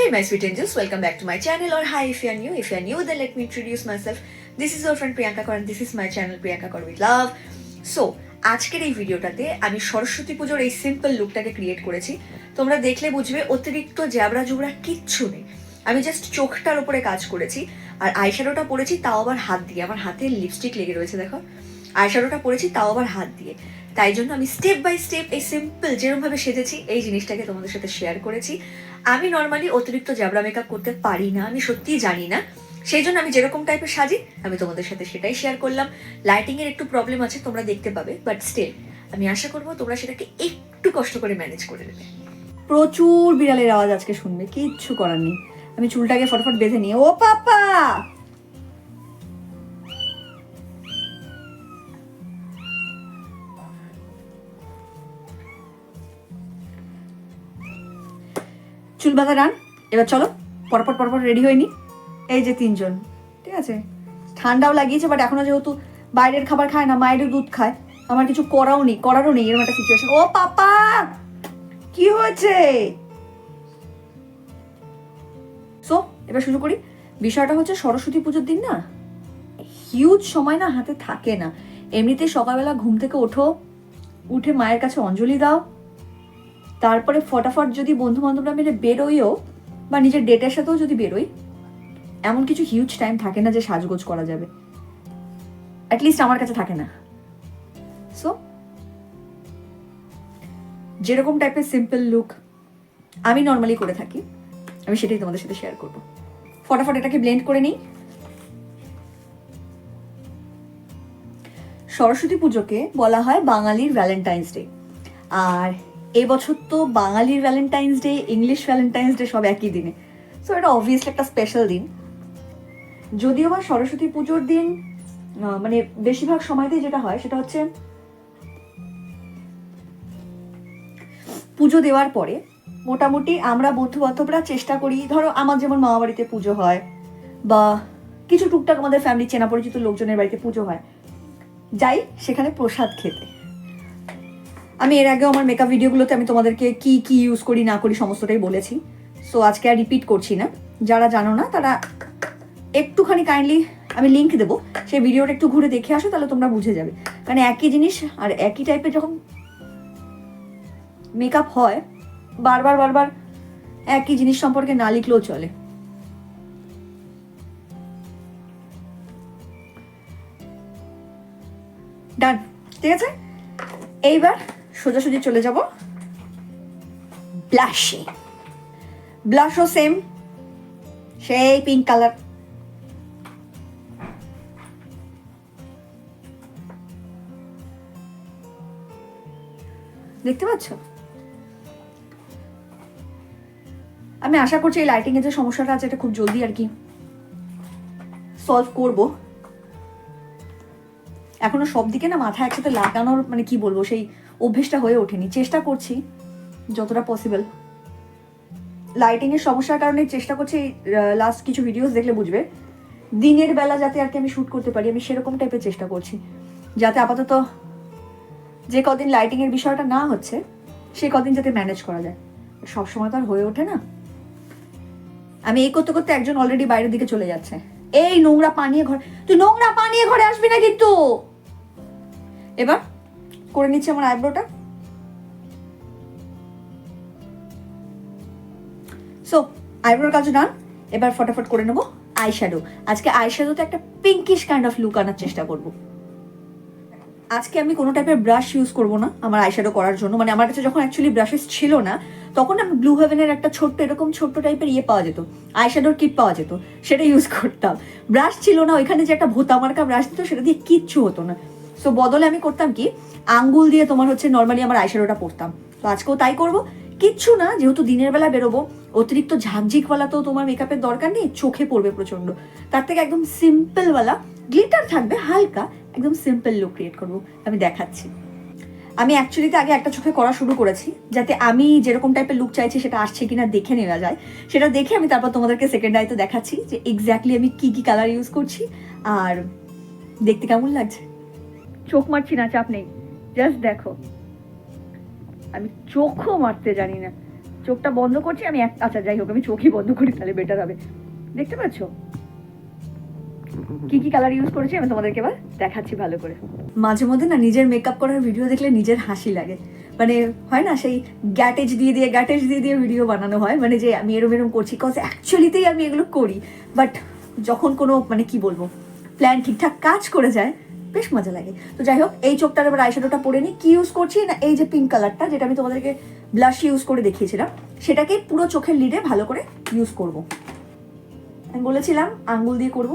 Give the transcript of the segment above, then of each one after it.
Hey my sweet angels, welcome back to my channel, or hi if you are new. If you are new, then let me introduce myself. This is your friend Priyanka Kaur and this is my channel Priyanka Kaur with Love. So, আজকের এই ভিডিওটাতে আমি সরস্বতী পুজোর এই simple লুকটাকে create করেছি। তোমরা দেখলে বুঝবে অতিরিক্ত জ্যাবরা জুবরা কিচ্ছু নেই। আমি জাস্ট চোখটার উপরে কাজ করেছি আর আইশ্যাডোটা পরেছি তাও আবার হাত দিয়ে। আমার হাতে লিপস্টিক লেগে রয়েছে দেখো। আইশ্যাডোটা পরেছি তাও আবার হাত দিয়ে। তাই জন্য আমি স্টেপ বাই স্টেপ এই সিম্পল যেরকমভাবে সেজেছি এই জিনিসটাকে তোমাদের সাথে শেয়ার করেছি। আমি নর্মালি অতিরিক্ত জ্যাবরা মেকআপ করতে পারি না, আমি সত্যিই জানি না। সেই জন্য আমি যেরকম টাইপের সাজি আমি তোমাদের সাথে সেটাই শেয়ার করলাম। লাইটিং এর একটু প্রবলেম আছে, তোমরা দেখতে পাবে, বাট স্টিল আমি আশা করবো তোমরা সেটাকে একটু কষ্ট করে ম্যানেজ করে নেবে। প্রচুর বিড়ালের আওয়াজ আজকে শুনবে, কিচ্ছু করার নেই। আমি চুলটাকে ফটফট বেঁধে নিয়ে, ও পাপা চুল বাঁধা রান। এবার চলো পরপর রেডি হয়নি। এই যে তিনজন, ঠিক আছে, ঠান্ডাও লাগিয়েছে, বাট এখনো যেহেতু বাইরের খাবার খায় না, মায়ের দুধ খায়, আমার কিছু করারও নেই এরকম একটা সিচুয়েশন। ও পাপা কি হয়েছে? সো এবার শুরু করি। বিষয়টা হচ্ছে সরস্বতী পুজোর দিন না হিউজ সময় না হাতে থাকে না। এমনিতে সকালবেলা ঘুম থেকে উঠে মায়ের কাছে অঞ্জলি দাও, তারপরে ফটাফট যদি বন্ধু বান্ধবরা মিলে বেরোইও বা নিজের ডেটের সাথেও যদি বেরোই, এমন কিছু হিউজ টাইম থাকে না যে সাজগোজ করা যাবে। অ্যাটলিস্ট আমার কাছে থাকে না। সো যেরকম টাইপের সিম্পল লুক আমি নর্মালি করে থাকি, আমি সেটাই তোমাদের সাথে শেয়ার করব। ফটাফট এটাকে ব্লেন্ড করে নিই। সরস্বতী পুজোকে বলা হয় বাঙালির ভ্যালেন্টাইন্স ডে, আর এবছর তো বাঙালির Valentine's day, English Valentine's day সব একই দিনে। সো এটা অবভিয়াসলি একটা স্পেশাল দিন। যদিও বা সরস্বতী পুজোর দিন মানে বেশিরভাগ সময়তেই যেটা হয় সেটা হচ্ছে পুজো দেওয়ার পরে মোটামুটি আমরা বন্ধু বান্ধবরা চেষ্টা করি, ধরো আমার যেমন মামা বাড়িতে পুজো হয় বা কিছু টুকটাক আমাদের ফ্যামিলি চেনা পরিচিত লোকজনের বাড়িতে পুজো হয়, যাই সেখানে প্রসাদ খেতে। আমি এর আগেও আমার মেকআপ ভিডিওগুলোতে আমি তোমাদেরকে কি কি ইউজ করি না করি সমস্তটাই বলেছি। সো আজকে আর রিপিট করছি না। যারা জানো না তারা একটুখানি কাইন্ডলি আমি লিঙ্ক দেবো, সেই ভিডিওটা একটু ঘুরে দেখে আসো, তাহলে তোমরা বুঝে যাবে। কারণ একই জিনিস আর একই টাইপের যখন মেকআপ হয়, বারবার একই জিনিস সম্পর্কে না লিখলেও চলে। ডান, ঠিক আছে। এইবার সোজাসুজি চলে যাব ব্লাশে। ব্লাশও সেম, সেই পিঙ্ক কালার। দেখতে পাচ্ছ? আমি আশা করছি এই লাইটিং এর যে সমস্যাটা আছে এটা খুব জলদি আর কি সলভ করব। এখনো সব দিকে না মাথা একসাথে লাগানোর মানে কি বলবো সেই অভ্যেসটা হয়ে ওঠেনি। চেষ্টা করছি যতটা পসিবল। লাইটিং এর সমস্যার কারণে চেষ্টা করছি, লাস্ট কিছু ভিডিওস দেখলে বুঝবে, দিনের বেলা যাতে আর কি আমি শ্যুট করতে পারি, আমি সেরকম টাইপের চেষ্টা করছি, যাতে আপাতত যে কদিন লাইটিং এর বিষয়টা না হচ্ছে সেই কদিন যাতে ম্যানেজ করা যায়। সবসময় তো আর হয়ে ওঠে না। আমি এই করতে করতে একজন অলরেডি বাইরের দিকে চলে যাচ্ছে। এই নোংরা পানিয়ে ঘরে, তুই নোংরা পানিয়ে ঘরে আসবি না কিন্তু। এবার করে নিচ্ছি আমার আইব্রোটা। সো আইব্রোর কাজ ডান। এবার ফটাফট করে নেবো আইশ্যাডো। আজকে আইশ্যাডোতে একটা পিঙ্কিশ কাইন্ড অফ লুক আনার চেষ্টা করবো। আজকে আমি কোনো টাইপের ব্রাশ ইউজ করবো না আমার আইশ্যাডো করার জন্য। মানে আমার কাছে যখন অ্যাকচুয়ালি ব্রাশেস ছিল না, তখন আমি ব্লু হেভেনের একটা এরকম ছোট্ট টাইপের পাওয়া যেত, আইশ্যাডোর কিট পাওয়া যেত, সেটা ইউজ করতাম। ব্রাশ ছিল না, ওইখানে যে একটা ভোতা মার্কা ব্রাশ দিত সেটা দিয়ে কিচ্ছু হতো না। সো বদলে আমি করতাম কি, আঙ্গুল দিয়ে তোমার হচ্ছে নর্মালি আমার আইশ্যাডোটা পরতাম। তো আজকেও তাই করবো। কিচ্ছু না, যেহেতু দিনের বেলা বেরোবো, অতিরিক্ত ঝাঁকঝিকওয়ালা তো তোমার মেকআপের দরকার নেই, চোখে পড়বে প্রচন্ড। তার থেকে একদম সিম্পলওয়ালা, গ্লিটার থাকবে হালকা, একদম সিম্পল লুক ক্রিয়েট করবো। আমি দেখাচ্ছি। আমি অ্যাকচুয়ালিতে আগে একটা চোখে করা শুরু করেছি, যাতে আমি যেরকম টাইপের লুক চাইছি সেটা আসছে কিনা দেখে নেওয়া যায়। সেটা দেখে আমি তারপর তোমাদেরকে সেকেন্ড আইতে দেখাচ্ছি যে এক্স্যাক্টলি আমি কি কি কালার ইউজ করছি আর দেখতে কেমন লাগছে। চোখ মারছি না, চাপ নেই, জাস্ট দেখো। আমি চোখও মারতে জানি না, চোখটা বন্ধ করছি আমি, আচ্ছা যাই হোক আমি চোখই বন্ধ করি তাহলে বেটার হবে। দেখতে পাচ্ছ কি কি কালার ইউজ করেছি আমি তোমাদেরকে এবার দেখাচ্ছি ভালো করে। মাঝে মধ্যে না নিজের মেকআপ করার ভিডিও দেখলে নিজের হাসি লাগে, মানে হয় না সেই গ্যাটেজ দিয়ে দিয়ে ভিডিও বানানো হয়, মানে যে আমি এরম করছি, কজ অ্যাকচুয়ালিতেই আমি এগুলো করি, বাট যখন কোনো মানে কি বলবো প্ল্যান ঠিকঠাক কাজ করে যায় বেশ মজা লাগে। তো যাই হোক এই চোখটার এবার আইশ্যাডোটা পরে নিই। কি ইউজ করছি না, এই যে পিঙ্ক কালারটা যেটা আমি তোমাদেরকে ব্লাশ ইউজ করে দেখিয়েছিলাম, সেটাকে পুরো চোখের লিডে ভালো করে ইউজ করব। আমি বলেছিলাম আঙ্গুল দিয়ে করব,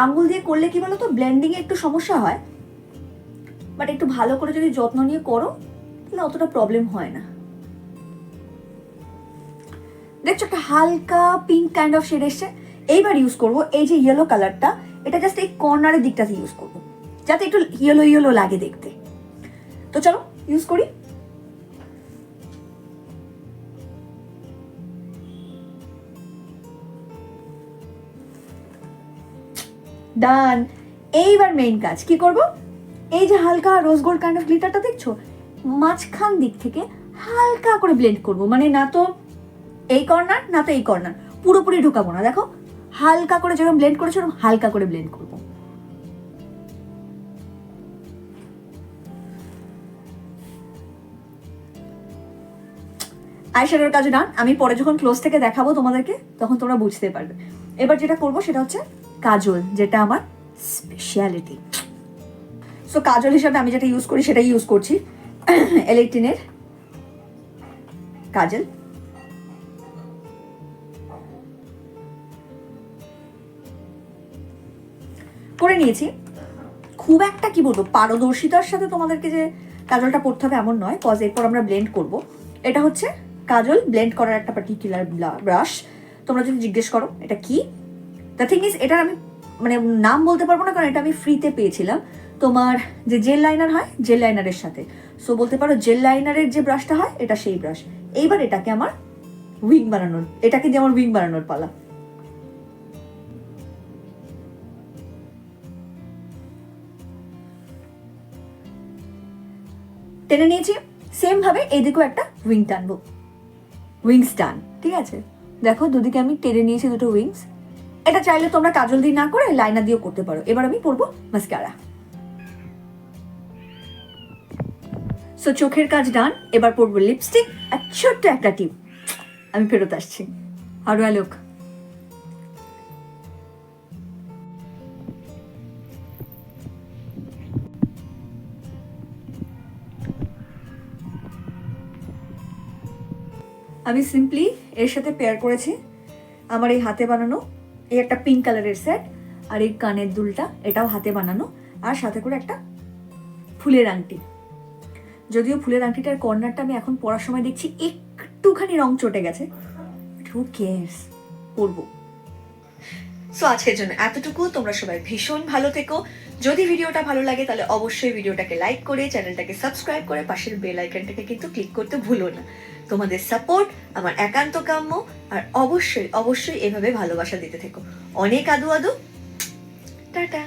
আঙ্গুল দিয়ে করলে কি বলতো ব্লেন্ডিং এ একটু সমস্যা হয়, বাট একটু ভালো করে যদি যত্ন নিয়ে করো তাহলে অতটা প্রবলেম হয় না। দেখছো একটা হালকা পিঙ্ক কাইন্ড অফ শেড এসছে। এইবার ইউজ করব এই যে ইয়েলো কালারটা, এটা জাস্ট এই কর্নারের দিকটাতে ইউজ করব যাতে একটু ইয়েলো ইয়েলো লাগে দেখতে। তো চলো ইউজ করি। ডান। এইবার মেইন কাজ কি করব, এই যে হালকা রোজ গোল্ড কাইন্ড অফ গ্লিটারটা দেখছো, মাঝখান দিক থেকে হালকা করে ব্লেন্ড করব, মানে না তো এই কর্নার না তো এই কর্নার, পুরোপুরি ঢোকাবো না। দেখো হালকা করে যেরকম ব্লেন্ড করেছো ওরকম হালকা করে ব্লেন্ড করব। আইশ্যাডোর কাজ ডান। আমি পরে যখন ক্লোজ থেকে দেখাবো তোমাদেরকে তখন তোমরা বুঝতে পারবে। এবার যেটা করবো সেটা হচ্ছে কাজল, যেটা আমার স্পেশালিটি। সো কাজল হিসাবে আমি যেটা ইউজ করি সেটাই ইউজ করছি, এলেকটিনের কাজল। করে নিয়েছি। খুব একটা কি বলবো পারদর্শিতার সাথে তোমাদেরকে যে কাজলটা পড়তে হবে এমন নয়, কজ এরপর আমরা ব্লেন্ড করব। এটা হচ্ছে কাজল ব্লেন্ড করার একটা পার্টিকুলার ব্রাশ। তোমরা যদি জিজ্ঞেস করো এটা কি, দ্য থিং ইজ এটা আমি মানে নাম বলতে পারবো না, কারণ এটা আমি ফ্রিতে পেয়েছিলাম তোমার যে জেল লাইনার হয় জেল লাইনারের সাথে। সো বলতে পারো জেল লাইনারের যে ব্রাশটা হয় এটা সেই ব্রাশ। এইবার এটাকে আমার উইং বানানোর, এটাকে দিয়ে আমার উইং বানানোর পালা। টেনে নিয়েছি। সেম ভাবে এদিকেও একটা উইং টানবো, উইংস টান, ঠিক আছে। দেখো দুদিকে আমি টেনে নিয়েছি দুটো উইংস। এটা চাইলে তোমরা কাজল দিয়ে না করে লাইনার দিয়েও করতে পারো। এবার আমি পরবো মাস্কারা। সো চোখের কাজ ডান। এবার পরবো লিপস্টিক আর ছোট্ট একটা টিপ। আমি ফেরত আসছি। How do I look? আমি সিম্পলি এর সাথে পেয়ার করেছি আমার এই হাতে বানানো এই একটা পিঙ্ক কালারের সেট, আর এই কানের দুলটা এটাও হাতে বানানো, আর সাথে করে একটা ফুলের আংটি। যদিও ফুলের আংটিটার কর্নারটা আমি এখন পরার সময় দেখছি একটুখানি রং চটে গেছে, হু কেয়ারস, পরবো। সো আজকের জন্য এতটুকু। তোমরা সবাই ভীষণ ভালো থেকো। যদি ভিডিওটা ভালো লাগে তাহলে অবশ্যই ভিডিওটাকে লাইক করে চ্যানেলটাকে সাবস্ক্রাইব করে পাশের বেল আইকনটাকে কিন্তু ক্লিক করতে ভুলো না। তোমাদের সাপোর্ট আমার একান্ত কাম্য, আর অবশ্যই অবশ্যই এভাবে ভালোবাসা দিতে থেকো। অনেক আদু আদু, টাটা।